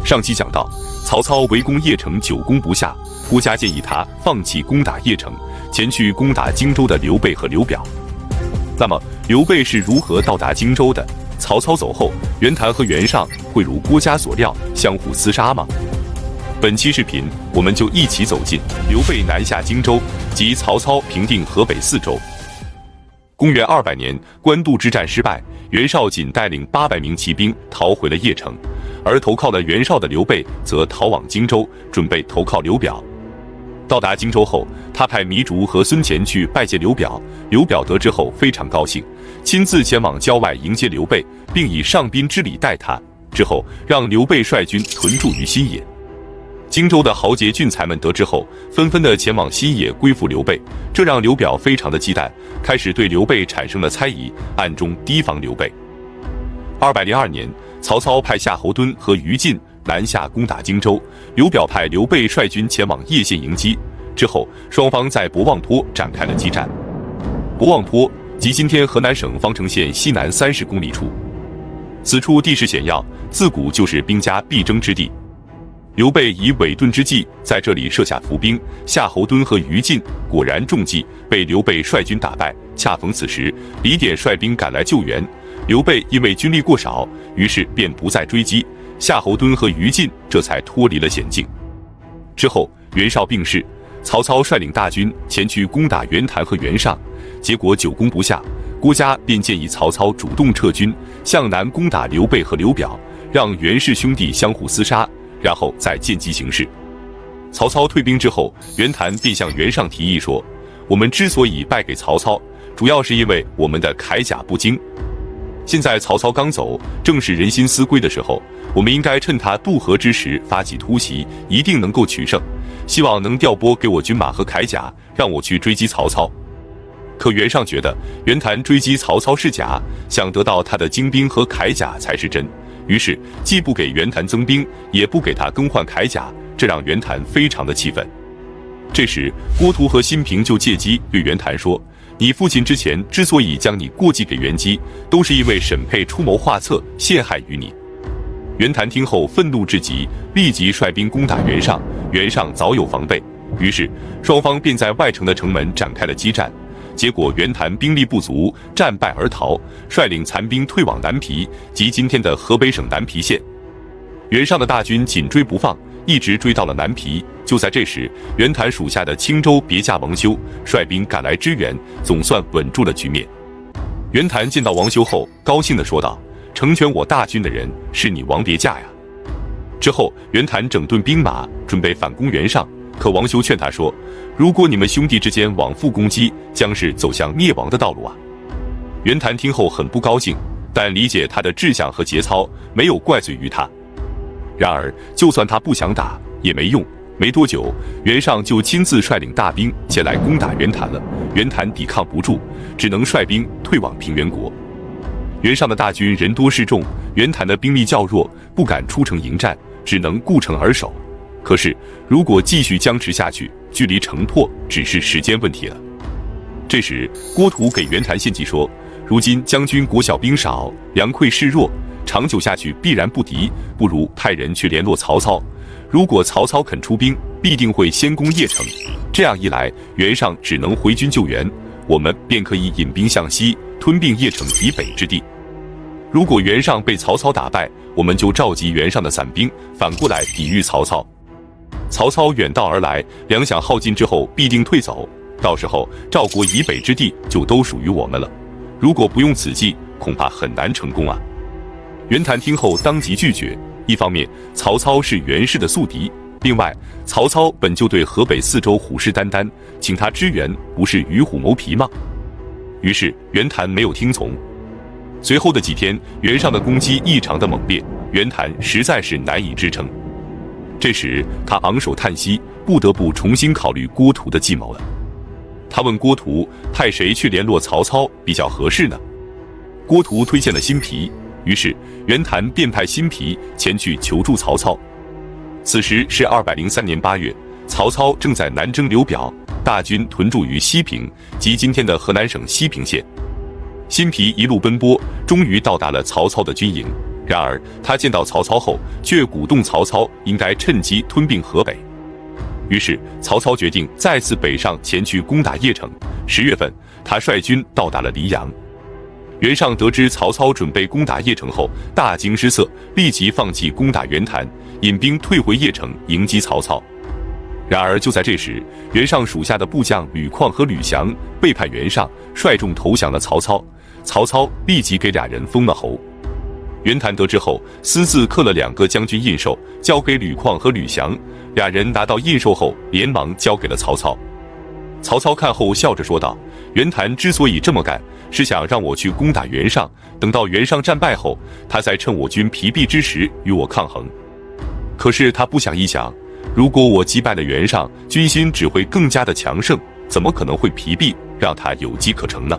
上期讲到，曹操围攻邺城久攻不下，郭嘉建议他放弃攻打邺城，前去攻打荆州的刘备和刘表。那么刘备是如何到达荆州的？曹操走后，袁谭和袁尚会如郭嘉所料相互厮杀吗？本期视频我们就一起走进刘备南下荆州及曹操平定河北4州。公元200年，官渡之战失败，袁绍仅带领800名骑兵逃回了邺城，而投靠了袁绍的刘备则逃往荆州，准备投靠刘表。到达荆州后，他派糜竺和孙乾去拜见刘表，刘表得知后非常高兴，亲自前往郊外迎接刘备，并以上宾之礼待他，之后让刘备率军屯驻于新野。荆州的豪杰俊才们得知后，纷纷的前往新野归附刘备，这让刘表非常的忌惮，开始对刘备产生了猜疑，暗中提防刘备。202年，曹操派夏侯惇和于禁南下攻打荆州，刘表派刘备率军前往叶县迎击。之后，双方在博望坡展开了激战。博望坡即今天河南省方城县西南30公里处，此处地势险要，自古就是兵家必争之地。刘备以伪遁之计在这里设下伏兵，夏侯惇和于禁果然中计，被刘备率军打败。恰逢此时，李典率兵赶来救援，刘备因为军力过少，于是便不再追击，夏侯惇和于禁这才脱离了险境。之后，袁绍病逝，曹操率领大军前去攻打袁谭和袁尚，结果久攻不下，郭嘉便建议曹操主动撤军，向南攻打刘备和刘表，让袁氏兄弟相互厮杀，然后再见机行事。曹操退兵之后，袁谭便向袁尚提议说，我们之所以败给曹操，主要是因为我们的铠甲不精。现在曹操刚走，正是人心思归的时候，我们应该趁他渡河之时发起突袭，一定能够取胜。希望能调拨给我军马和铠甲，让我去追击曹操。可袁尚觉得袁谭追击曹操是假，想得到他的精兵和铠甲才是真，于是既不给袁谭增兵，也不给他更换铠甲，这让袁谭非常的气愤。这时郭图和辛平就借机对袁谭说，你父亲之前之所以将你过继给袁基，都是因为沈佩出谋划策，陷害于你。袁谭听后愤怒至极，立即率兵攻打袁尚，袁尚早有防备，于是双方便在外城的城门展开了激战。结果袁谭兵力不足，战败而逃，率领残兵退往南皮，即今天的河北省南皮县。袁尚的大军紧追不放，一直追到了南皮。就在这时，袁谭属下的青州别驾王修率兵赶来支援，总算稳住了局面。袁谭见到王修后，高兴地说道，成全我大军的人是你王别驾呀。之后袁谭整顿兵马，准备反攻袁尚，可王修劝他说，如果你们兄弟之间往复攻击，将是走向灭亡的道路啊。袁谭听后很不高兴，但理解他的志向和节操，没有怪罪于他。然而就算他不想打也没用，没多久袁尚就亲自率领大兵前来攻打袁谭了，袁谭抵抗不住，只能率兵退往平原国。袁尚的大军人多势众，袁谭的兵力较弱，不敢出城迎战，只能固城而守。可是如果继续僵持下去，距离城破只是时间问题了。这时郭图给袁谭献计说，如今将军国小兵少，粮匮势弱，长久下去必然不敌，不如派人去联络曹操。如果曹操肯出兵，必定会先攻邺城，这样一来，袁尚只能回军救援，我们便可以引兵向西，吞并邺城以北之地。如果袁尚被曹操打败，我们就召集袁尚的散兵，反过来抵御曹操。曹操远道而来，粮饷耗尽之后必定退走，到时候赵国以北之地就都属于我们了。如果不用此计，恐怕很难成功啊。袁谭听后当即拒绝，一方面曹操是袁氏的宿敌，另外曹操本就对河北4州虎视眈眈，请他支援不是与虎谋皮吗？于是袁谭没有听从。随后的几天，袁尚的攻击异常的猛烈，袁谭实在是难以支撑。这时他昂首叹息，不得不重新考虑郭图的计谋了。他问郭图，派谁去联络曹操比较合适呢？郭图推荐了辛毗，于是袁谭便派辛毗前去求助曹操。此时是203年8月，曹操正在南征刘表，大军屯驻于西平，即今天的河南省西平县。辛毗一路奔波，终于到达了曹操的军营。然而他见到曹操后，却鼓动曹操应该趁机吞并河北。于是曹操决定再次北上前去攻打邺城。10月份，他率军到达了黎阳。袁尚得知曹操准备攻打邺城后，大惊失色，立即放弃攻打袁谭，引兵退回邺城迎击曹操。然而就在这时，袁尚属下的部将吕旷和吕翔背叛袁尚，率众投降了曹操。曹操立即给俩人封了侯。袁谭得知后，私自刻了2个将军印绶，交给吕旷和吕翔。俩人拿到印绶后，连忙交给了曹操。曹操看后笑着说道：“袁谭之所以这么干，是想让我去攻打袁尚，等到袁尚战败后，他再趁我军疲弊之时与我抗衡。可是他不想一想，如果我击败了袁尚，军心只会更加的强盛，怎么可能会疲弊，让他有机可乘呢？”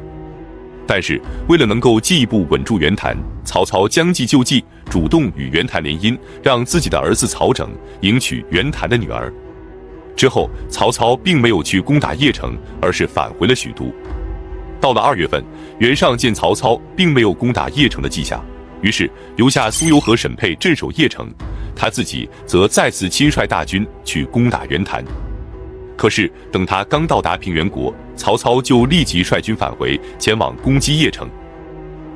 但是为了能够进一步稳住袁谭，曹操将计就计，主动与袁谭联姻，让自己的儿子曹整迎娶袁谭的女儿。之后，曹操并没有去攻打邺城，而是返回了许都。到了2月份，袁尚见曹操并没有攻打邺城的迹象，于是留下苏由和沈沛镇守邺城，他自己则再次亲率大军去攻打袁谭。可是等他刚到达平原国，曹操就立即率军返回，前往攻击邺城。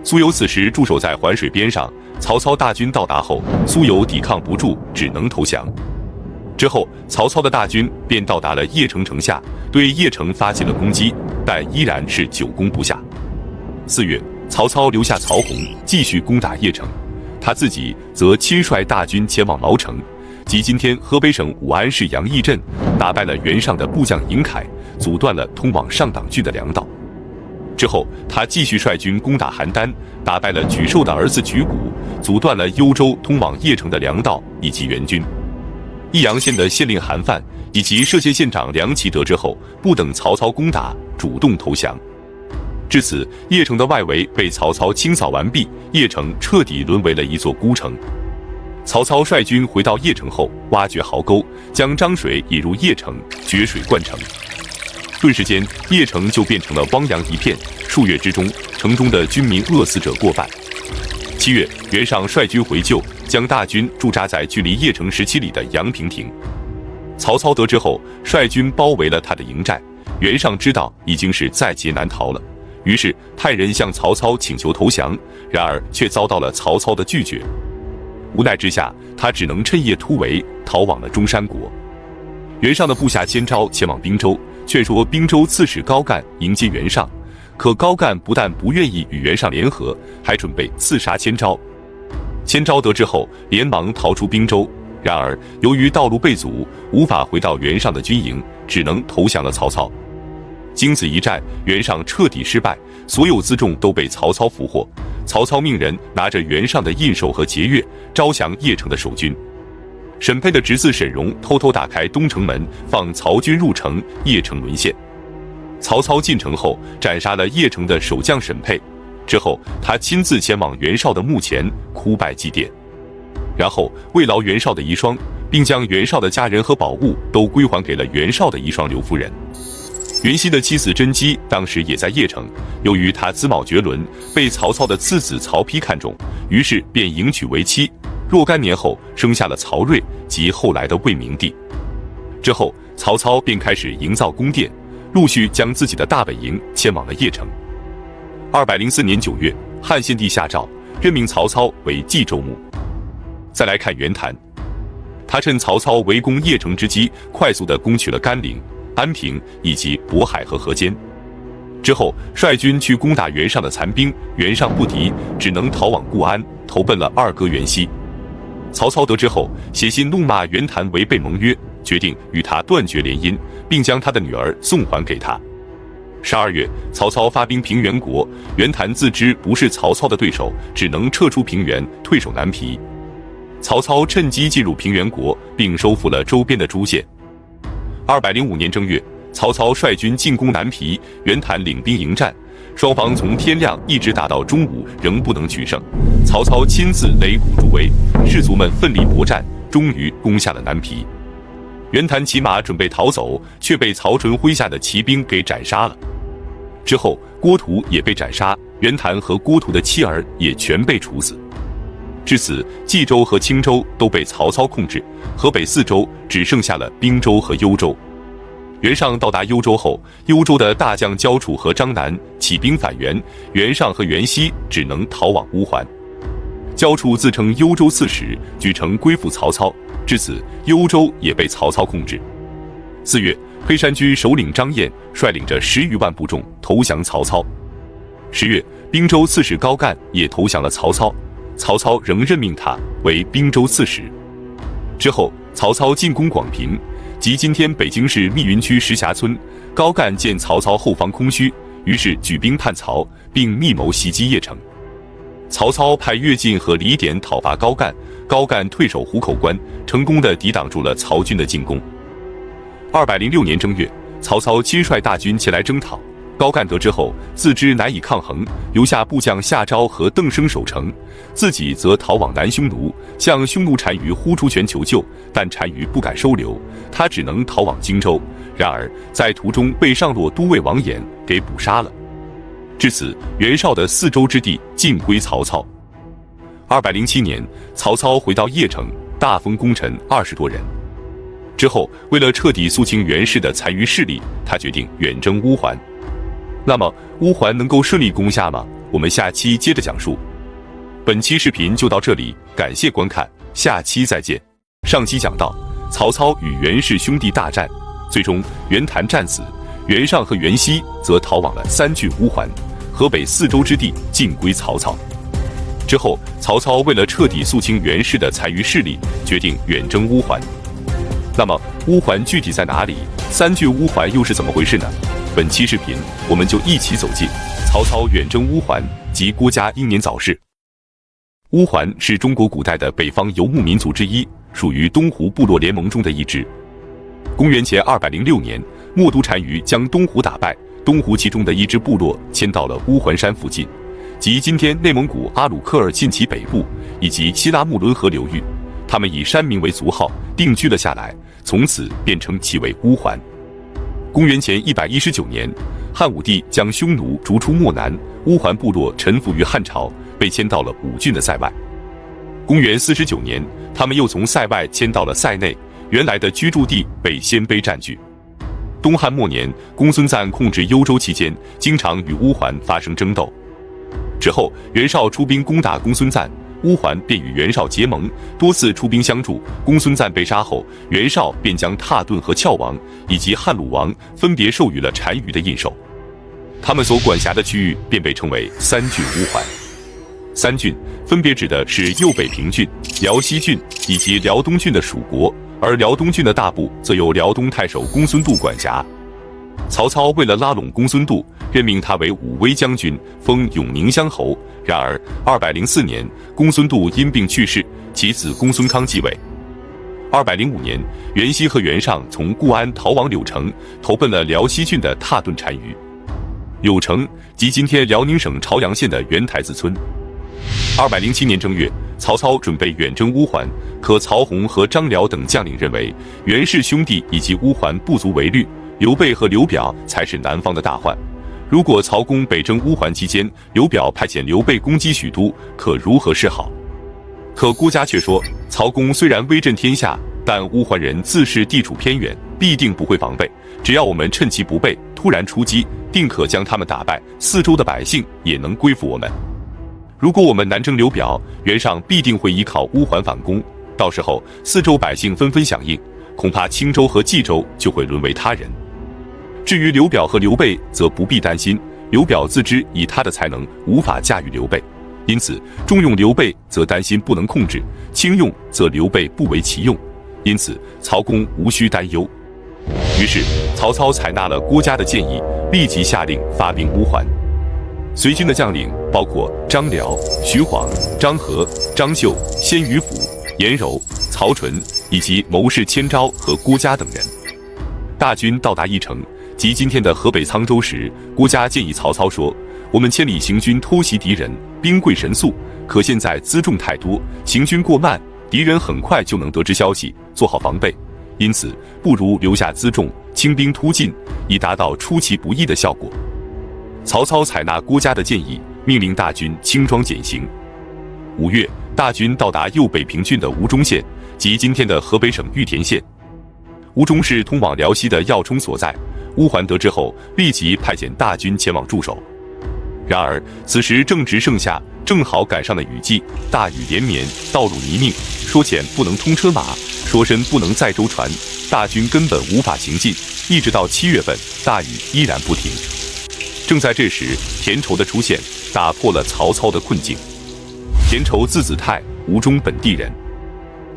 苏由此时驻守在环水边上，曹操大军到达后，苏由抵抗不住，只能投降。之后，曹操的大军便到达了邺城城下，对邺城发起了攻击，但依然是久攻不下。4月，曹操留下曹洪继续攻打邺城，他自己则亲率大军前往毛城，即今天河北省武安市杨邑镇，打败了袁尚的部将尹凯，阻断了通往上党郡的粮道。之后，他继续率军攻打邯郸，打败了沮授的儿子沮谷，阻断了幽州通往邺城的粮道以及援军。益阳县的县令韩范以及歙县县长梁齐得知后，不等曹操攻打，主动投降。至此，邺城的外围被曹操清扫完毕，邺城彻底沦为了一座孤城。曹操率军回到邺城后，挖掘壕沟，将漳水引入邺城，决水灌城。顿时间，邺城就变成了汪洋一片。数月之中，城中的军民饿死者过半。7月，袁尚率军回救，将大军驻扎在距离邺城17里的阳平亭。曹操得知后，率军包围了他的营寨。袁尚知道已经是在劫难逃了，于是派人向曹操请求投降，然而却遭到了曹操的拒绝。无奈之下，他只能趁夜突围，逃往了中山国。袁尚的部下千昭前往滨州，劝说滨州刺史高干迎接袁尚，可高干不但不愿意与袁尚联合，还准备刺杀千昭。千昭得知后，连忙逃出滨州，然而由于道路被阻，无法回到袁尚的军营，只能投降了曹操。经此一战，袁尚彻底失败，所有辎重都被曹操俘获。曹操命人拿着袁尚的印绶和节钺，招降邺城的守军。沈沛的侄子沈荣偷偷打开东城门，放曹军入城，邺城沦陷。曹操进城后，斩杀了邺城的守将沈沛。之后，他亲自前往袁绍的墓前哭拜祭奠，然后慰劳袁绍的遗孀，并将袁绍的家人和宝物都归还给了袁绍的遗孀刘夫人。袁熙的妻子甄姬当时也在邺城，由于她姿貌绝伦，被曹操的次子曹丕看中，于是便迎娶为妻。若干年后，生下了曹睿及后来的魏明帝。之后，曹操便开始营造宫殿，陆续将自己的大本营迁往了邺城。204年9月，汉献帝下诏任命曹操为冀州牧。再来看袁谭，他趁曹操围攻邺城之机，快速地攻取了甘陵、安平以及渤海和河间。之后率军去攻打袁尚的残兵，袁尚不敌，只能逃往固安，投奔了二哥袁熙。曹操得知后，写信怒骂袁谭违背盟约，决定与他断绝联姻，并将他的女儿送还给他。12月，曹操发兵平原国，袁谭自知不是曹操的对手，只能撤出平原，退守南皮。曹操趁机进入平原国，并收复了周边的诸县。205年正月，曹操率军进攻南皮，袁谭领兵迎战，双方从天亮一直打到中午，仍不能取胜。曹操亲自擂鼓助威，士卒们奋力搏战，终于攻下了南皮。袁谭骑马准备逃走，却被曹纯麾下的骑兵给斩杀了。之后，郭图也被斩杀，袁谭和郭图的妻儿也全被处死。至此，冀州和青州都被曹操控制，河北4州只剩下了滨州和幽州。袁尚到达幽州后，幽州的大将焦楚和张南起兵反袁，袁尚和袁熙只能逃往乌桓。焦楚自称幽州刺史，举城归附曹操，至此幽州也被曹操控制。4月，黑山军首领张燕率领着10余万部众投降曹操。10月，滨州刺史高干也投降了曹操，曹操仍任命他为滨州刺史。之后，曹操进攻广平，即今天北京市密云区石匣村。高干见曹操后方空虚，于是举兵叛曹，并密谋袭击邺城。曹操派乐进和李典讨伐高干，高干退守湖口关，成功地抵挡住了曹军的进攻。206年正月，曹操亲率大军前来征讨。高干得知后，自知难以抗衡，留下部将夏昭和邓生守城，自己则逃往南匈奴，向匈奴单于呼出拳求救，但单于不敢收留，他只能逃往荆州。然而在途中被上洛都尉王衍给捕杀了。至此，袁绍的4州之地尽归曹操。207年，曹操回到邺城，大封功臣20多人。之后，为了彻底肃清袁氏的残余势力，他决定远征乌桓。那么，乌桓能够顺利攻下吗？我们下期接着讲述。本期视频就到这里，感谢观看，下期再见。上期讲到，曹操与袁氏兄弟大战，最终袁谭战死，袁尚和袁熙则逃往了3郡乌桓，河北4州之地尽归曹操。之后，曹操为了彻底肃清袁氏的残余势力，决定远征乌桓。那么，乌桓具体在哪里？3郡乌桓又是怎么回事呢？本期视频，我们就一起走进曹操远征乌桓及郭嘉英年早逝。乌桓是中国古代的北方游牧民族之一，属于东胡部落联盟中的一支。公元前206年，冒都单于将东胡打败，东胡其中的一支部落迁到了乌桓山附近，即今天内蒙古阿鲁科尔沁其北部以及希拉穆伦河流域。他们以山民为族号，定居了下来，从此便称其为乌桓。公元前119年，汉武帝将匈奴逐出漠南，乌桓部落臣服于汉朝，被迁到了5郡的塞外。公元49年，他们又从塞外迁到了塞内，原来的居住地被鲜卑占据。东汉末年，公孙瓒控制幽州期间，经常与乌桓发生争斗。之后，袁绍出兵攻打公孙瓒，乌桓便与袁绍结盟，多次出兵相助。公孙瓒被杀后，袁绍便将蹋顿和翘王以及汉鲁王分别授予了单于的印绶，他们所管辖的区域便被称为3郡乌桓。3郡分别指的是右北平郡、辽西郡以及辽东郡的属国，而辽东郡的大部则由辽东太守公孙度管辖。曹操为了拉拢公孙度，任命他为武威将军，封永宁乡侯。然而204年，公孙度因病去世，其子公孙康继位。205年，袁熙和袁尚从固安逃往柳城，投奔了辽西郡的蹋顿单于。柳城即今天辽宁省朝阳县的原台子村。207年正月，曹操准备远征乌桓，可曹洪和张辽等将领认为袁氏兄弟以及乌桓不足为虑，刘备和刘表才是南方的大患。如果曹公北征乌桓期间，刘表派遣刘备攻击许都，可如何是好？可郭嘉却说，曹公虽然威震天下，但乌桓人自是地处偏远，必定不会防备。只要我们趁其不备，突然出击，定可将他们打败，4州的百姓也能归附我们。如果我们南征刘表，袁尚必定会依靠乌桓反攻，到时候4州百姓纷纷响应，恐怕青州和冀州就会沦为他人。至于刘表和刘备，则不必担心，刘表自知以他的才能无法驾驭刘备，因此重用刘备则担心不能控制，轻用则刘备不为其用，因此曹公无需担忧。于是曹操采纳了郭嘉的建议，立即下令发兵乌桓。随军的将领包括张辽、徐晃、张合、张绣、鲜于府、颜柔、曹纯以及谋士千招和郭嘉等人。大军到达邺城，即今天的河北沧州时，郭嘉建议曹操说：“我们千里行军偷袭敌人，兵贵神速，可现在辎重太多，行军过慢，敌人很快就能得知消息，做好防备。因此，不如留下辎重，轻兵突进，以达到出其不意的效果。”曹操采纳郭嘉的建议，命令大军轻装简行。5月，大军到达右北平郡的吴忠县，即今天的河北省玉田县。吴忠是通往辽西的要冲所在，乌桓得知后立即派遣大军前往驻守。然而此时正值盛夏，正好赶上了雨季，大雨连绵，道路泥泞，说浅不能通车马，说深不能载舟船，大军根本无法行进。一直到7月份，大雨依然不停。正在这时，田畴的出现打破了曹操的困境。田畴字子泰，吴中本地人。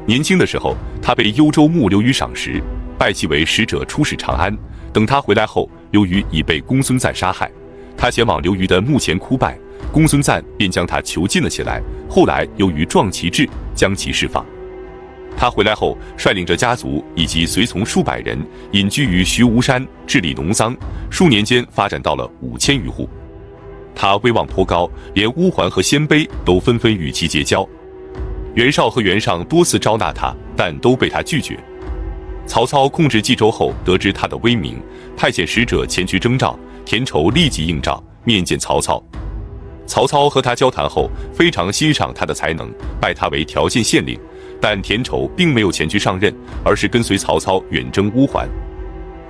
年轻的时候，他被幽州牧刘虞赏识，拜其为使者出使长安。等他回来后，刘虞已被公孙瓒杀害，他前往刘虞的墓前哭拜，公孙瓒便将他囚禁了起来。后来由于壮其志，将其释放。他回来后，率领着家族以及随从数百人，隐居于徐无山，治理农桑，数年间发展到了5000余户。他威望颇高，连乌桓和鲜卑都纷纷与其结交。袁绍和袁尚多次招纳他，但都被他拒绝。曹操控制冀州后，得知他的威名，派遣使者前去征召，田畴立即应召，面见曹操。曹操和他交谈后，非常欣赏他的才能，拜他为条县县令。但田畴并没有前去上任，而是跟随曹操远征乌桓。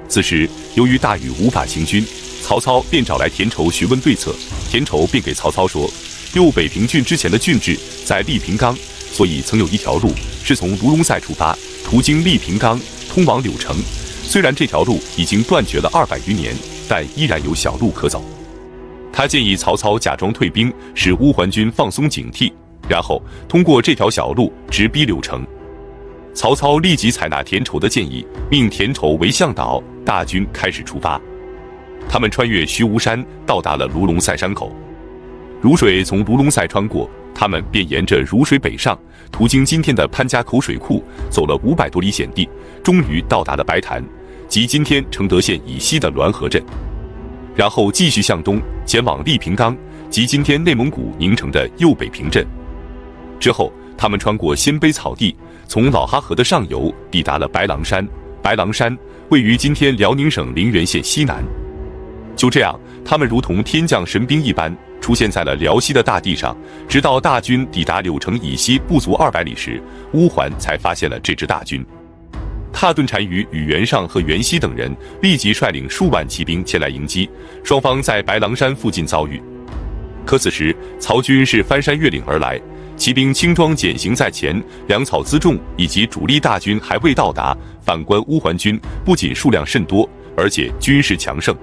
此时由于大雨无法行军，曹操便找来田畴询问对策。田畴便给曹操说，右北平郡之前的郡治在利平冈，所以曾有一条路是从卢龙塞出发，途经利平冈，通往柳城。虽然这条路已经断绝了200余年，但依然有小路可走。他建议曹操假装退兵，使乌桓军放松警惕，然后通过这条小路直逼柳城。曹操立即采纳田畴的建议，命田畴为向导，大军开始出发。他们穿越徐无山，到达了卢龙塞山口。泸水从卢龙塞穿过，他们便沿着泸水北上，途经今天的潘家口水库，走了500多里险地，终于到达了白潭，即今天承德县以西的滦河镇。然后继续向东，前往利平冈，即今天内蒙古宁城的右北平镇。之后他们穿过鲜卑草地，从老哈河的上游抵达了白狼山。白狼山位于今天辽宁省陵源县西南。就这样，他们如同天降神兵一般，出现在了辽西的大地上。直到大军抵达柳城以西不足200里时，乌桓才发现了这支大军。蹋顿单于与袁尚和袁熙等人立即率领数万骑兵前来迎击，双方在白狼山附近遭遇。可此时曹军是翻山越岭而来，骑兵轻装简行在前，粮草辎重以及主力大军还未到达。反观乌桓军不仅数量甚多，而且军事强盛。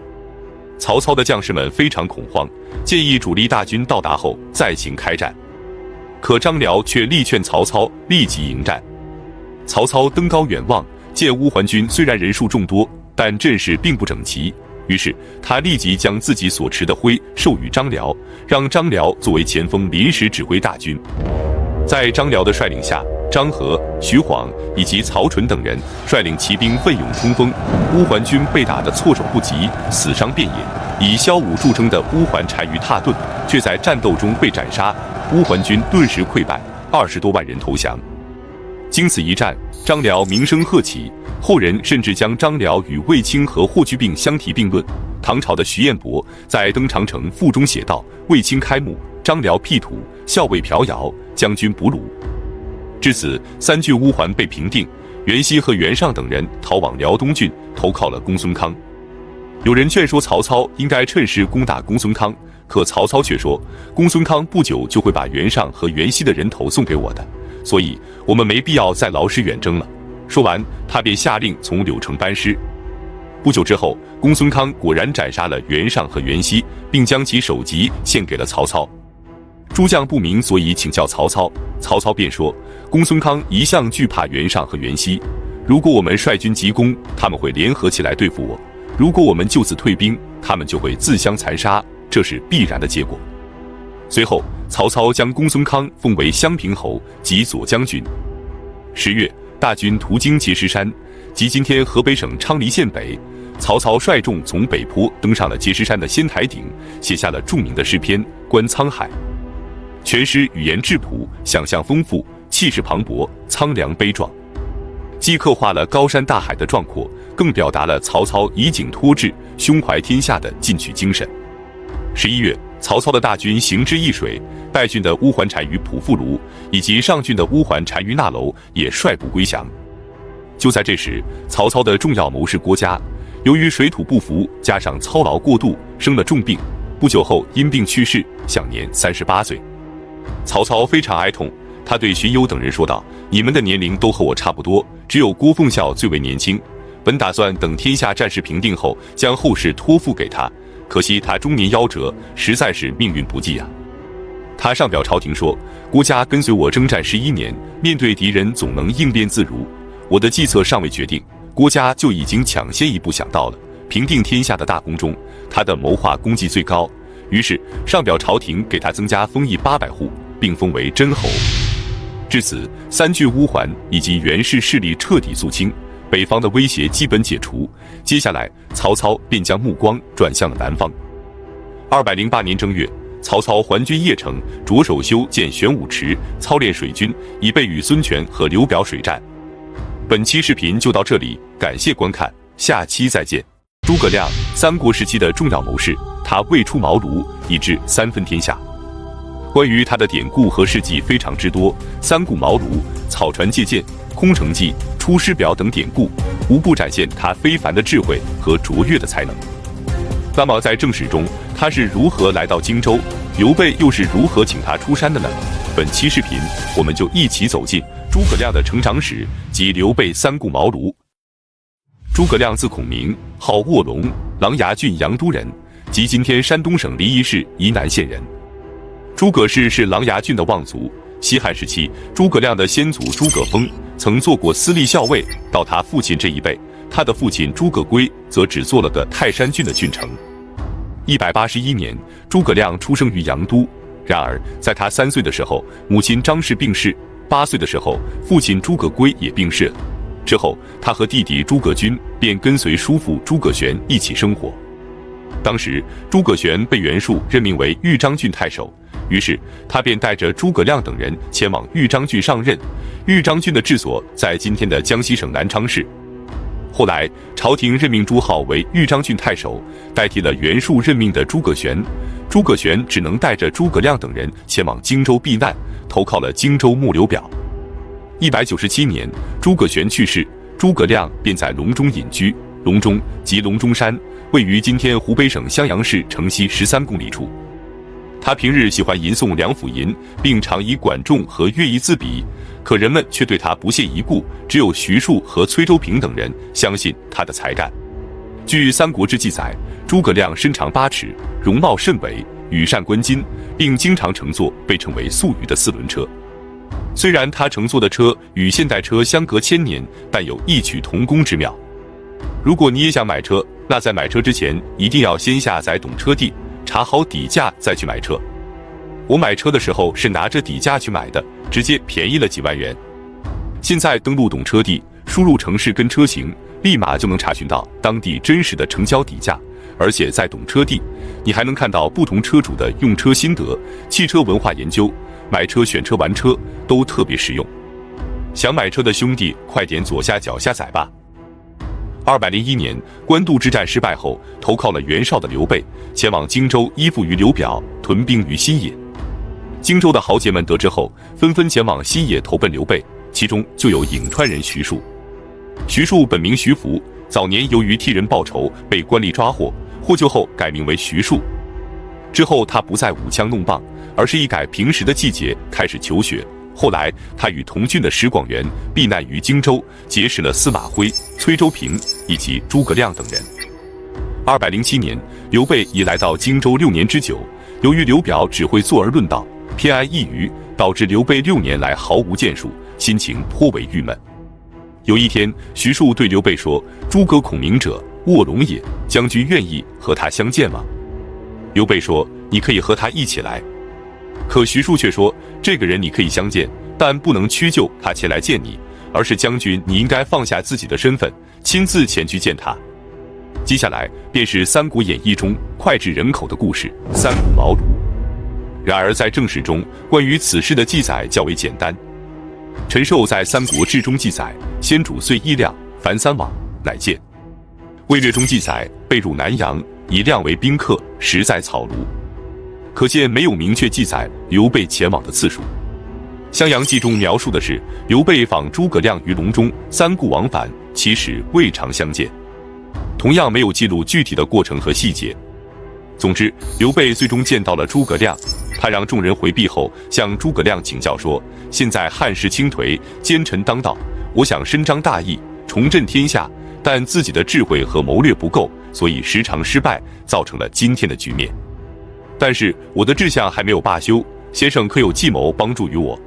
曹操的将士们非常恐慌，建议主力大军到达后再行开战。可张辽却力劝曹操立即迎战。曹操登高远望，见乌桓军虽然人数众多，但阵势并不整齐，于是他立即将自己所持的徽授予张辽，让张辽作为前锋临时指挥大军。在张辽的率领下，张合、徐晃以及曹纯等人率领骑兵奋勇冲锋，乌桓军被打得措手不及，死伤遍野。以骁武著称的乌桓单于蹋顿却在战斗中被斩杀，乌桓军顿时溃败，20多万人投降。经此一战，张辽名声鹤起，后人甚至将张辽与卫青和霍去病相提并论。唐朝的徐彦博在《登长城赋》中写道：“卫青开幕，张辽辟土，校尉朴窈，将军捕虏。”至此，3郡乌桓被平定，袁熙和袁尚等人逃往辽东郡，投靠了公孙康。有人劝说曹操应该趁势攻打公孙康，可曹操却说，公孙康不久就会把袁尚和袁熙的人头送给我的，所以我们没必要再劳师远征了。说完，他便下令从柳城班师。不久之后，公孙康果然斩杀了袁尚和袁熙，并将其首级献给了曹操。诸将不明所以请教曹操，曹操便说，公孙康一向惧怕袁尚和袁熙，如果我们率军急攻，他们会联合起来对付我；如果我们就此退兵，他们就会自相残杀，这是必然的结果。随后，曹操将公孙康封为襄平侯及左将军。10月，大军途经碣石山，即今天河北省昌黎县北。曹操率众从北坡登上了碣石山的仙台顶，写下了著名的诗篇《观沧海》。全诗语言质朴，想象丰富，气势磅礴，苍凉悲壮，既刻画了高山大海的壮阔，更表达了曹操以景托志、胸怀天下的进取精神。11月，曹操的大军行至易水，败郡的乌桓单于蒲富卢以及上郡的乌桓单于那楼也率部归降。就在这时，曹操的重要谋士郭嘉，由于水土不服，加上操劳过度，生了重病，不久后因病去世，享年38岁。曹操非常哀痛，他对荀攸等人说道：“你们的年龄都和我差不多，只有郭奉孝最为年轻。本打算等天下战事平定后，将后事托付给他，可惜他中年夭折，实在是命运不济啊。”他上表朝廷说：“郭嘉跟随我征战11年，面对敌人总能应变自如。我的计策尚未决定，郭嘉就已经抢先一步想到了平定天下的大功中，他的谋划功绩最高。于是上表朝廷给他增加封邑800户，并封为真侯。”至此，3郡乌桓以及袁氏势力彻底肃清，北方的威胁基本解除。接下来，曹操便将目光转向了南方。208年正月，曹操还军邺城，着手修建玄武池，操练水军，以备与孙权和刘表水战。本期视频就到这里，感谢观看，下期再见。诸葛亮，三国时期的重要谋士，他未出茅庐，已知3分天下。关于他的典故和事迹非常之多，三顾茅庐、草船借箭、空城计、出师表等典故，无不展现他非凡的智慧和卓越的才能。那么在正史中，他是如何来到荆州？刘备又是如何请他出山的呢？本期视频，我们就一起走进诸葛亮的成长史及刘备三顾茅庐。诸葛亮字孔明，号卧龙，琅琊郡阳都人，即今天山东省临沂市沂南县人。诸葛氏是琅琊郡的望族。西汉时期，诸葛亮的先祖诸葛丰曾做过司隶校尉，到他父亲这一辈，他的父亲诸葛圭则只做了个泰山郡的郡丞。181年，诸葛亮出生于阳都。然而，在他3岁的时候，母亲张氏病逝；8岁的时候，父亲诸葛圭也病逝了。之后，他和弟弟诸葛均便跟随叔父诸葛玄一起生活。当时，诸葛玄被袁术任命为豫章郡太守，于是他便带着诸葛亮等人前往豫章郡上任。豫章郡的治所在今天的江西省南昌市。后来，朝廷任命朱浩为豫章郡太守，代替了袁术任命的诸葛玄。诸葛玄只能带着诸葛亮等人前往荆州避难，投靠了荆州牧刘表。197年，诸葛玄去世，诸葛亮便在隆中隐居。隆中即隆中山，位于今天湖北省襄阳市城西13公里处。他平日喜欢吟诵梁甫吟，并常以管仲和乐毅自比，可人们却对他不屑一顾，只有徐庶和崔州平等人相信他的才干。据《三国志》记载，诸葛亮身长8尺，容貌甚伟，羽扇纶巾，并经常乘坐被称为宿宇的4轮车。虽然他乘坐的车与现代车相隔1000年，但有异曲同工之妙。如果你也想买车，那在买车之前一定要先下载懂车帝，查好底价再去买车。我买车的时候是拿着底价去买的，直接便宜了几万元。现在登录懂车帝，输入城市跟车型，立马就能查询到当地真实的成交底价。而且在懂车帝，你还能看到不同车主的用车心得、汽车文化研究，买车、选车、玩车都特别实用。想买车的兄弟，快点左下角下载吧。201年，官渡之战失败后，投靠了袁绍的刘备，前往荆州依附于刘表，屯兵于新野。荆州的豪杰们得知后，纷纷前往新野投奔刘备，其中就有颍川人徐庶。徐庶本名徐福，早年由于替人报仇被官吏抓获，获救后改名为徐庶。之后他不再舞枪弄棒，而是一改平时的季节开始求学。后来他与同郡的石广元避难于荆州，结识了司马徽、崔州平以及诸葛亮等人。207年，刘备已来到荆州6年之久，由于刘表只会坐而论道，偏爱一隅，导致刘备6年来毫无建树，心情颇为郁闷。有一天，徐庶对刘备说：“诸葛孔明者，卧龙也，将军愿意和他相见吗？”刘备说：“你可以和他一起来。”可徐庶却说：“这个人你可以相见，但不能屈就他前来见你，而是将军你应该放下自己的身份，亲自前去见他。”接下来便是《三国演义》中脍炙人口的故事——三顾茅庐。然而在正史中，关于此事的记载较为简单。陈寿在《三国志》中记载：“先主遂衣亮，凡3往，乃见。”《魏略》中记载：“备入南阳，以亮为宾客，食在草庐。”可见没有明确记载刘备前往的次数。襄阳记中描述的是刘备访诸葛亮于隆中，三顾往返，其实未尝相见。同样没有记录具体的过程和细节。总之，刘备最终见到了诸葛亮，他让众人回避后，向诸葛亮请教说：“现在汉室倾颓，奸臣当道，我想伸张大义，重振天下，但自己的智慧和谋略不够，所以时常失败，造成了今天的局面。但是我的志向还没有罢休，先生可有计谋帮助于我？”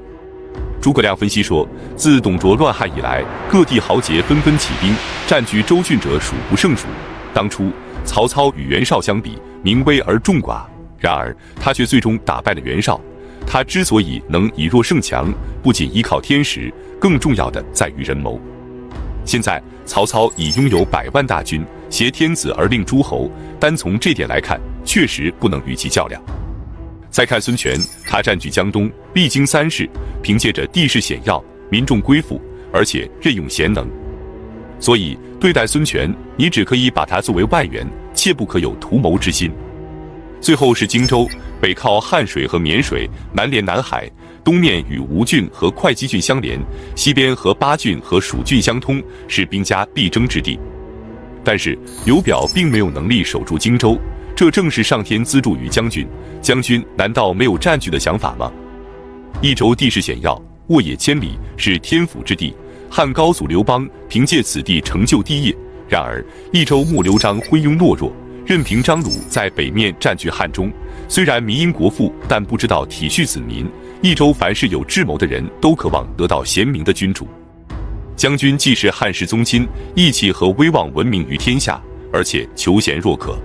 诸葛亮分析说，自董卓乱汉以来，各地豪杰纷纷起兵，占据州郡者数不胜数。当初曹操与袁绍相比，名微而众寡，然而他却最终打败了袁绍。他之所以能以弱胜强，不仅依靠天时，更重要的在于人谋。现在曹操已拥有100万大军，挟天子而令诸侯，单从这点来看，确实不能与其较量。再看孙权，他占据江东，历经3世，凭借着地势险要，民众归附，而且任用贤能，所以对待孙权，你只可以把他作为外援，切不可有图谋之心。最后是荆州，北靠汉水和沔水，南连南海，东面与吴郡和会稽郡相连，西边和巴郡和蜀郡相通，是兵家必争之地。但是刘表并没有能力守住荆州，这正是上天资助于将军，将军难道没有占据的想法吗？益州地势险要，沃野千里，是天府之地，汉高祖刘邦凭借此地成就帝业。然而益州牧刘璋昏庸懦弱，任凭张鲁在北面占据汉中，虽然民因国富，但不知道体恤子民。益州凡是有智谋的人都渴望得到贤明的君主。将军既是汉室宗亲，义气和威望闻名于天下，而且求贤若渴。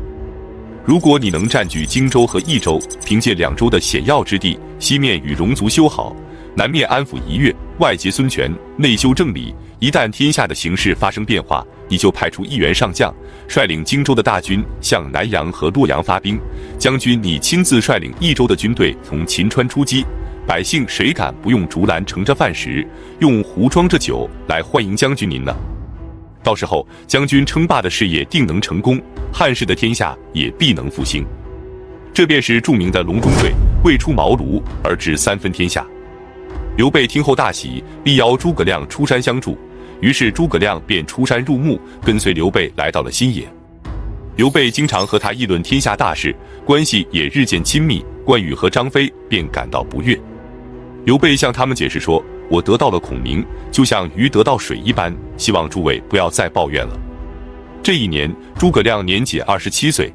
如果你能占据荆州和益州，凭借2州的险要之地，西面与戎族修好，南面安抚夷越，外结孙权，内修正理，一旦天下的形势发生变化，你就派出1员上将，率领荆州的大军向南阳和洛阳发兵。将军你亲自率领益州的军队从秦川出击，百姓谁敢不用竹篮盛着饭食，用壶装着酒来欢迎将军您呢？到时候将军称霸的事业定能成功，汉室的天下也必能复兴。这便是著名的隆中对，未出茅庐而知3分天下。刘备听后大喜，力邀诸葛亮出山相助，于是诸葛亮便出山入穆，跟随刘备来到了新野。刘备经常和他议论天下大事，关系也日渐亲密，关羽和张飞便感到不悦。刘备向他们解释说，我得到了孔明，就像鱼得到水一般，希望诸位不要再抱怨了。这一年，诸葛亮年仅27岁。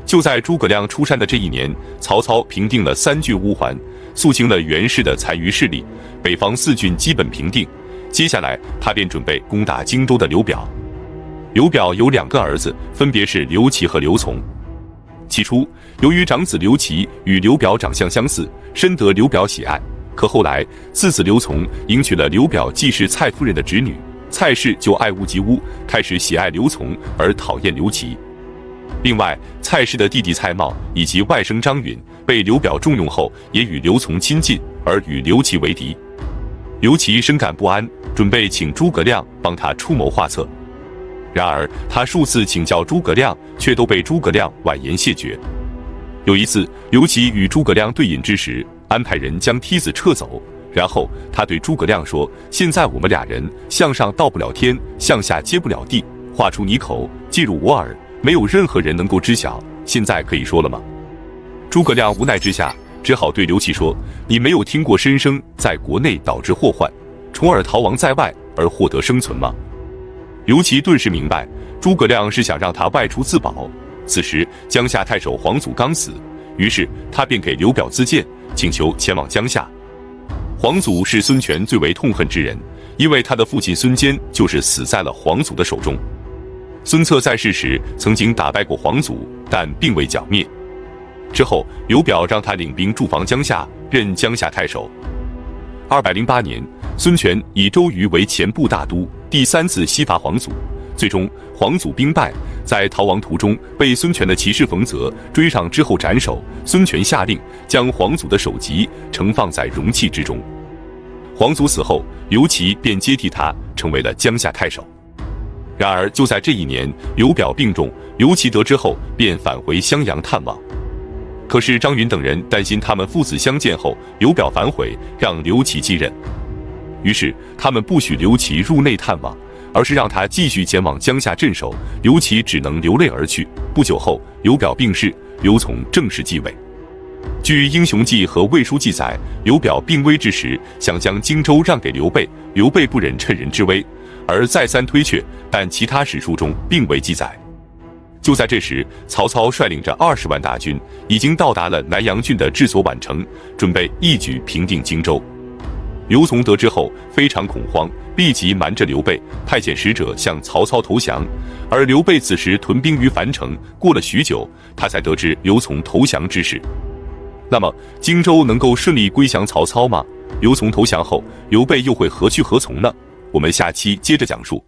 就在诸葛亮出山的这一年，曹操平定了3郡乌桓，肃清了袁氏的残余势力，北方4郡基本平定。接下来，他便准备攻打荆州的刘表。刘表有2个儿子，分别是刘琦和刘琮。起初，由于长子刘琦与刘表长相相似，深得刘表喜爱。可后来，次子刘琮迎娶了刘表继室蔡夫人的侄女，蔡氏就爱屋及乌，开始喜爱刘琮而讨厌刘琦。另外，蔡氏的弟弟蔡瑁以及外甥张允被刘表重用后，也与刘琮亲近，而与刘琦为敌。刘琦深感不安，准备请诸葛亮帮他出谋划策。然而他数次请教诸葛亮，却都被诸葛亮婉言谢绝。有一次，刘琦与诸葛亮对饮之时，安排人将梯子撤走，然后他对诸葛亮说，现在我们2人向上到不了天，向下接不了地，话出你口，进入我耳，没有任何人能够知晓，现在可以说了吗？诸葛亮无奈之下，只好对刘琦说，你没有听过申生在国内导致祸患，重耳逃亡在外而获得生存吗？刘琦顿时明白，诸葛亮是想让他外出自保。此时江夏太守黄祖刚死，于是他便给刘表自荐，请求前往江夏。黄祖是孙权最为痛恨之人，因为他的父亲孙坚就是死在了黄祖的手中。孙策在世时曾经打败过黄祖，但并未剿灭。之后刘表让他领兵驻防江夏，任江夏太守。208年，孙权以周瑜为前部大都，第3次西伐黄祖，最终黄祖兵败，在逃亡途中被孙权的骑士冯泽追上之后斩首。孙权下令将黄祖的首级盛放在容器之中。黄祖死后，刘琦便接替他，成为了江夏太守。然而就在这一年，刘表病重，刘琦得知后便返回襄阳探望。可是张允等人担心他们父子相见后刘表反悔，让刘琦继任。于是他们不许刘琦入内探望，而是让他继续前往江夏镇守。刘琦只能流泪而去。不久后，刘表病逝，刘琮正式继位。据《英雄记》和《魏书》记载，刘表病危之时，想将荆州让给刘备，刘备不忍趁人之危，而再三推却，但其他史书中并未记载。就在这时，曹操率领着20万大军，已经到达了南阳郡的治所宛城，准备一举平定荆州。刘琮得知后非常恐慌，立即瞒着刘备，派遣使者向曹操投降。而刘备此时屯兵于樊城，过了许久，他才得知刘琮投降之事。那么，荆州能够顺利归降曹操吗？刘琮投降后，刘备又会何去何从呢？我们下期接着讲述。